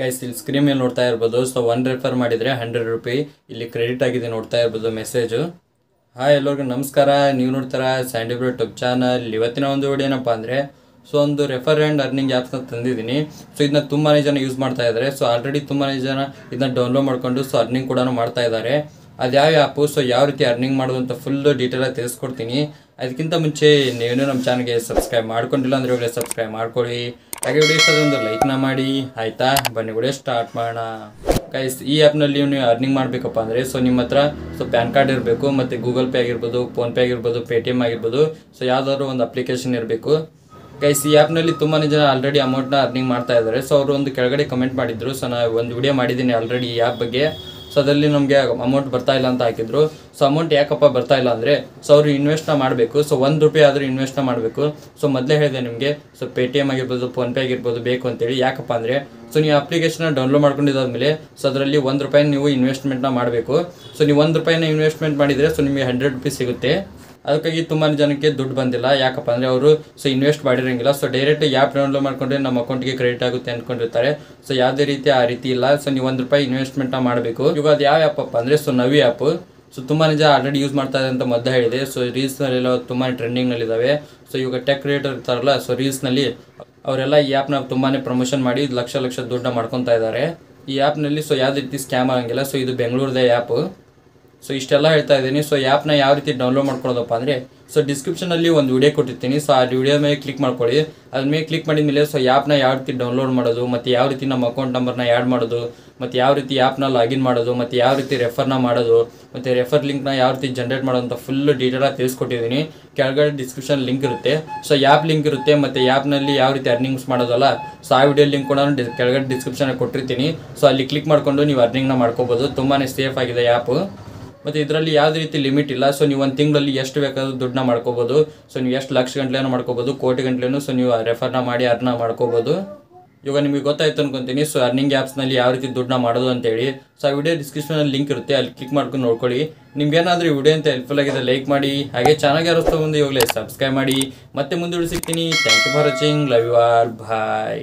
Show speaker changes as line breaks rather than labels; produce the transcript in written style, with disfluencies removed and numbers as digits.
Guys ಇಲ್ಲಿ screen ಮೇಲೆ ನೋಡ್ತಾ ಇರ್ಬೋದು. ಸೊ 1 ರೆಫರ್ ಮಾಡಿದರೆ 100 ರೂಪಾಯಿ ಇಲ್ಲಿ ಕ್ರೆಡಿಟ್ ಆಗಿದೆ, ನೋಡ್ತಾ ಇರ್ಬೋದು ಮೆಸೇಜು. ಹಾಯ್ ಎಲ್ಲರಿಗೂ ನಮಸ್ಕಾರ, ನೀವು ನೋಡ್ತಾರ ಸ್ಯಾಂಡಿ ಬ್ರೋ ಯೂಟ್ಯೂಬ್ ಚಾನಲ್. ಇವತ್ತಿನ ಒಂದು ವಿಡಿಯೋ ಏನಪ್ಪ ಅಂದರೆ ಒಂದು ರೆಫರ್ ಆ್ಯಂಡ್ ಅರ್ನಿಂಗ್ ಆ್ಯಪ್ಸ್ನ ತಂದಿದ್ದೀನಿ. ಸೊ ಇದನ್ನ ತುಂಬಾ ಜನ ಯೂಸ್ ಮಾಡ್ತಾ ಇದ್ದಾರೆ. ಸೊ ಆಲ್ರೆಡಿ ತುಂಬಾ ಜನ ಇದನ್ನ ಡೌನ್ಲೋಡ್ ಮಾಡ್ಕೊಂಡು ಸೊ ಅರ್ನಿಂಗ್ ಕೂಡ ಮಾಡ್ತಾ ಇದ್ದಾರೆ. ಅದು ಯಾವ ಆ್ಯಪು, ಸೊ ಯಾವ ರೀತಿ ಅರ್ನಿಂಗ್ ಮಾಡೋದು ಅಂತ ಫುಲ್ ಡೀಟೇಲಾಗಿ ತಿಳಿಸ್ಕೊಡ್ತೀನಿ. ಅದಕ್ಕಿಂತ ಮುಂಚೆ ನೀವೇನು ನಮ್ಮ ಚಾನಲ್ಗೆ ಸಬ್ಸ್ಕ್ರೈಬ್ ಮಾಡ್ಕೊಂಡಿಲ್ಲ ಅಂದರೆ ಇವಾಗಲೇ ಸಬ್ಸ್ಕ್ರೈಬ್ ಮಾಡ್ಕೊಳ್ಳಿ. ಹಾಗೆ ವಿಡಿಯೋಸ್ ಒಂದು ಲೈಕ್ನ ಮಾಡಿ, ಆಯಿತಾ? ಬನ್ನಿ ವಿಡಿಯೋ ಸ್ಟಾರ್ಟ್ ಮಾಡೋಣ. ಗೈಸ್ ಈ ಆ್ಯಪ್ನಲ್ಲಿ ನೀವು ಅರ್ನಿಂಗ್ ಮಾಡಬೇಕಪ್ಪ ಅಂದರೆ ಸೊ ನಿಮ್ಮ ಹತ್ರ ಸೊ ಪ್ಯಾನ್ ಕಾರ್ಡ್ ಇರಬೇಕು, ಮತ್ತು ಗೂಗಲ್ ಪೇ ಆಗಿರ್ಬೋದು, ಫೋನ್ಪೇ ಆಗಿರ್ಬೋದು, ಪೇಟಿಎಮ್ ಆಗಿರ್ಬೋದು. ಸೊ ಯಾವುದಾದ್ರು ಒಂದು ಅಪ್ಲಿಕೇಶನ್ ಇರಬೇಕು. ಗೈಸ್ ಈ ಆ್ಯಪ್ನಲ್ಲಿ ತುಂಬಾ ಜನ ಆಲ್ರೆಡಿ ಅಮೌಂಟ್ನ ಅರ್ನಿಂಗ್ ಮಾಡ್ತಾ ಇದ್ದಾರೆ. ಸೊ ಅವರು ಒಂದು ಕೆಳಗಡೆ ಕಮೆಂಟ್ ಮಾಡಿದ್ರು. ಸೊ ನಾನು ಒಂದು ವಿಡಿಯೋ ಮಾಡಿದ್ದೀನಿ ಆಲ್ರೆಡಿ ಈ ಆ್ಯಪ್ ಬಗ್ಗೆ. ಸೊ ಅದರಲ್ಲಿ ನಮಗೆ ಅಮೌಂಟ್ ಬರ್ತಾ ಇಲ್ಲ ಅಂತ ಹಾಕಿದ್ರು. ಸೊ ಅಮೌಂಟ್ ಯಾಕಪ್ಪ ಬರ್ತಾ ಇಲ್ಲ ಅಂದರೆ ಸೊ ಅವರು ಇನ್ವೆಸ್ಟ್ನ ಮಾಡಬೇಕು. ಸೊ 1 ರೂಪಾಯಿ ಆದರೂ ಇನ್ವೆಸ್ಟ್ನ ಮಾಡಬೇಕು. ಸೊ ಮೊದಲೇ ಹೇಳಿದೆ ನಿಮಗೆ, ಸೊ ಪೇಟಿಎಮ್ ಆಗಿರ್ಬೋದು, ಫೋನ್ಪೇ ಆಗಿರ್ಬೋದು ಬೇಕು ಅಂತೇಳಿ. ಯಾಕಪ್ಪ ಅಂದರೆ ಸೊ ನೀವು ಅಪ್ಲಿಕೇಶನ್ನ ಡೌನ್ಲೋಡ್ ಮಾಡ್ಕೊಂಡಿದ್ದಾದ್ಮೇಲೆ ಸೊ ಅದರಲ್ಲಿ 1 ರೂಪಾಯಿ ನೀವು ಇನ್ವೆಸ್ಟ್ಮೆಂಟ್ನ ಮಾಡಬೇಕು. ಸೊ ನೀವು 1 ರೂಪಾಯಿನ ಇನ್ವೆಸ್ಟ್ಮೆಂಟ್ ಮಾಡಿದರೆ ಸೊ ನಿಮಗೆ 100 ರೂಪೀಸ್ ಸಿಗುತ್ತೆ. ಅದಕ್ಕಾಗಿ ತುಂಬಾ ಜನಕ್ಕೆ ದುಡ್ಡು ಬಂದಿಲ್ಲ. ಯಾಕಪ್ಪ ಅಂದರೆ ಅವರು ಸೊ ಇನ್ವೆಸ್ಟ್ ಮಾಡಿರೋಂಗಿಲ್ಲ. ಸೊ ಡೈರೆಕ್ಟ್ ಆ್ಯಪ್ ಡೌನ್ಲೋಡ್ ಮಾಡ್ಕೊಂಡ್ರೆ ನಮ್ಮ ಅಕೌಂಟ್ಗೆ ಕ್ರೆಡಿಟ್ ಆಗುತ್ತೆ ಅಂದ್ಕೊಂಡಿರ್ತಾರೆ. ಸೊ ಯಾವುದೇ ರೀತಿ ಆ ರೀತಿ ಇಲ್ಲ. ಸೊ ನೀವು 1 ರೂಪಾಯಿ ಇನ್ವೆಸ್ಟ್ಮೆಂಟ್ನ ಮಾಡಬೇಕು. ಇವಾಗ ಅದು ಯಾವ ಆ್ಯಪಪ್ಪ ಅಂದರೆ ಸೊ ನವಿ ಆ್ಯಪು. ಸೊ ತುಂಬಾ ಜನ ಆಲ್ರೆಡಿ ಯೂಸ್ ಮಾಡ್ತಾ ಇದೆ ಅಂತ ಮೊದಲು ಹೇಳಿದೆ. ಸೊ ರೀಲ್ಸ್ನಲ್ಲೆಲ್ಲ ತುಂಬಾ ಟ್ರೆಂಡಿಂಗ್ನಲ್ಲಿದ್ದಾವೆ. ಸೊ ಇವಾಗ ಟೆಕ್ ಕ್ರಿಯೇಟರ್ ಇರ್ತಾರಲ್ಲ, ಸೊ ರೀಲ್ಸ್ನಲ್ಲಿ ಅವರೆಲ್ಲ ಈ ಆ್ಯಪ್ನ ತುಂಬಾ ಪ್ರಮೋಷನ್ ಮಾಡಿ ಲಕ್ಷ ದುಡ್ಡನ್ನ ಮಾಡ್ಕೊತಾ ಇದ್ದಾರೆ. ಈ ಆ್ಯಪ್ನಲ್ಲಿ ಸೊ ಯಾವುದೇ ರೀತಿ ಸ್ಕ್ಯಾಮ್ ಆಗಂಗಿಲ್ಲ. ಸೊ ಇದು ಬೆಂಗಳೂರದೇ ಆ್ಯಪು. ಸೊ ಇಷ್ಟೆಲ್ಲ ಹೇಳ್ತಾ ಇದ್ದೀನಿ. ಸೊ ಆ್ಯಪ್ನ ಯಾವ ರೀತಿ ಡೌನ್ಲೋಡ್ ಮಾಡ್ಕೊಳ್ಳೋದಪ್ಪ ಅಂದರೆ ಸೊ ಡಿಸ್ಕ್ರಿಪ್ಷನಲ್ಲಿ ಒಂದು ವಿಡಿಯೋ ಕೊಟ್ಟಿರ್ತೀನಿ. ಸೊ ಆ ವಿಡಿಯೋ ಮೇಲೆ ಕ್ಲಿಕ್ ಮಾಡ್ಕೊಳ್ಳಿ. ಅದ್ರ ಮೇಲೆ ಕ್ಲಿಕ್ ಮಾಡಿದ ಮೇಲೆ ಸೊ ಆ್ಯಪ್ನ ಯಾವ ರೀತಿ ಡೌನ್ಲೋಡ್ ಮಾಡೋದು, ಮತ್ತು ಯಾವ ರೀತಿ ನಮ್ಮ ಅಕೌಂಟ್ ನಂಬರ್ನ ಆ್ಯಡ್ ಮಾಡೋದು, ಮತ್ತು ಯಾವ ರೀತಿ ಆ್ಯಪ್ನ ಲಾಗಿನ್ ಮಾಡೋದು, ಮತ್ತು ಯಾವ ರೀತಿ ರೆಫರ್ನ ಮಾಡೋದು, ಮತ್ತು ರೆಫರ್ ಲಿಂಕ್ನ ಯಾವ ರೀತಿ ಜನ್ರೇಟ್ ಮಾಡೋದು ಅಂತ ಫುಲ್ ಡೀಟೇಲಾಗಿ ತಿಳಿಸ್ಕೊಟ್ಟಿದ್ದೀನಿ. ಕೆಳಗಡೆ ಡಿಸ್ಕ್ರಿಪ್ಷನ್ ಲಿಂಕ್ ಇರುತ್ತೆ. ಸೊ ಆ್ಯಪ್ ಲಿಂಕ್ ಇರುತ್ತೆ, ಮತ್ತು ಆ್ಯಪ್ನಲ್ಲಿ ಯಾವ ರೀತಿ ಅರ್ನಿಂಗ್ಸ್ ಮಾಡೋದಲ್ಲ ಸೊ ಆ ವಿಡಿಯೋ ಲಿಂಕ್ ಕೂಡ ಕೆಳಗಡೆ ಡಿಸ್ಕ್ರಿಪ್ಷನ್ ಕೊಟ್ಟಿರ್ತೀನಿ. ಸೊ ಅಲ್ಲಿ ಕ್ಲಿಕ್ ಮಾಡಿಕೊಂಡು ನೀವು ಅರ್ನಿಂಗ್ನ ಮಾಡ್ಕೋಬೋದು. ತುಂಬಾ ಸೇಫ್ ಆಗಿದೆ ಆ್ಯಪು. ಮತ್ತು ಇದರಲ್ಲಿ ಯಾವುದೇ ರೀತಿ ಲಿಮಿಟ್ ಇಲ್ಲ. ಸೊ ನೀವು ಒಂದು ತಿಂಗಳಲ್ಲಿ ಎಷ್ಟು ಬೇಕಾದರೂ ದುಡ್ಡನ್ನ ಮಾಡ್ಕೋಬೋದು. ಸೊ ನೀವು ಎಷ್ಟು ಲಕ್ಷ ಗಂಟ್ಲೆನೂ ಮಾಡ್ಕೋಬೋದು, ಕೋಟಿ ಗಂಟ್ಲೆನೂ ಸೊ ನೀವು ರೆಫರ್ನ ಮಾಡಿ ಅರ್ನ ಮಾಡ್ಕೋಬೋದು. ಇವಾಗ ನಿಮಗೆ ಗೊತ್ತಾಯ್ತು ಅನ್ಕೊತೀನಿ ಸೊ ಅರ್ನಿಂಗ್ ಆ್ಯಪ್ಸ್ನಲ್ಲಿ ಯಾವ ರೀತಿ ದುಡ್ಡನ್ನ ಮಾಡೋದು ಅಂತೇಳಿ. ಸೊ ಆ ವಿಡಿಯೋ ಡಿಸ್ಕ್ರಿಪ್ಷನಲ್ಲಿ ಲಿಂಕ್ ಇರುತ್ತೆ, ಅಲ್ಲಿ ಕ್ಲಿಕ್ ಮಾಡ್ಕೊಂಡು ನೋಡ್ಕೊಳ್ಳಿ. ನಿಮ್ಗೇನಾದರೂ ಈ ವಿಡಿಯೋ ಅಂತ ಹೆಲ್ಪ್ಫುಲ್ ಆಗಿದೆ ಲೈಕ್ ಮಾಡಿ. ಹಾಗೆ ಚಾನಲ್ಗೆ ಯಾರು ಬಂದು ಇವಾಗಲೇ ಸಬ್ಸ್ಕ್ರೈಬ್ ಮಾಡಿ. ಮತ್ತೆ ಮುಂದೆ ಸಿಗ್ತೀನಿ. Thank you for watching. Love you all. Bye.